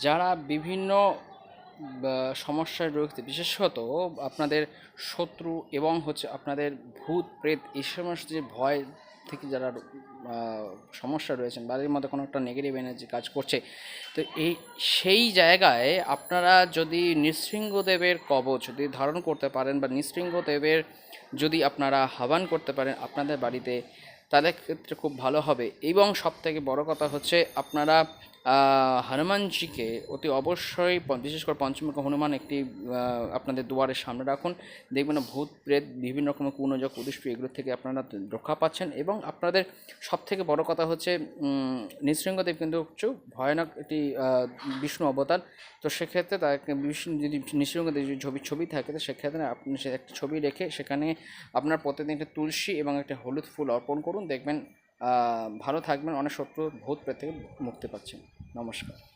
যারা বিভিন্ন সমস্যায় রয়েছে, বিশেষত আপনাদের শত্রু এবং আপনাদের ভূত প্রেত এই সমস্ত যে ভয় থেকে যারা সমস্যা রয়েছেন, বাড়ির মধ্যে কোনো একটা নেগেটিভ এনার্জি কাজ করছে, তো সেই জায়গায় আপনারা যদি নৃসিংহদেবের কবচ যদি ধারণ করতে পারেন বা নৃসিংহদেবের যদি আপনারা আহ্বান করতে পারেন আপনাদের বাড়িতে, তাদের ক্ষেত্রে খুব ভালো হবে। এবং সবথেকে বড় কথা হচ্ছে আপনারা হনুমানজিকে অতি অবশ্যই বিশেষ করে পঞ্চমুখ হনুমান একটি আপনাদের দুয়ারের সামনে রাখুন। দেখবেন ভূত প্রেত বিভিন্ন রকমের কুনজর কুদৃষ্টি এগুলোর থেকে আপনারা রক্ষা পাচ্ছেন। এবং আপনাদের সবথেকে বড় কথা হচ্ছে নৃসিংহদেব কিন্তু হচ্ছে ভয়ানক একটি বিষ্ণু অবতার। তো সেক্ষেত্রে তাকে বিষ্ণু যদি নৃসিংহদেব যদি ছবি থাকে, তো সেক্ষেত্রে আপনি সে একটা ছবি রেখে সেখানে আপনার প্রতিদিন একটা তুলসী এবং একটা হলুদ ফুল অর্পণ করুন। দেখবেন ভালো থাকবেন, অনেক শত্রু ভূত প্রেত থেকে মুক্তি পাচ্ছেন। নমস্কার।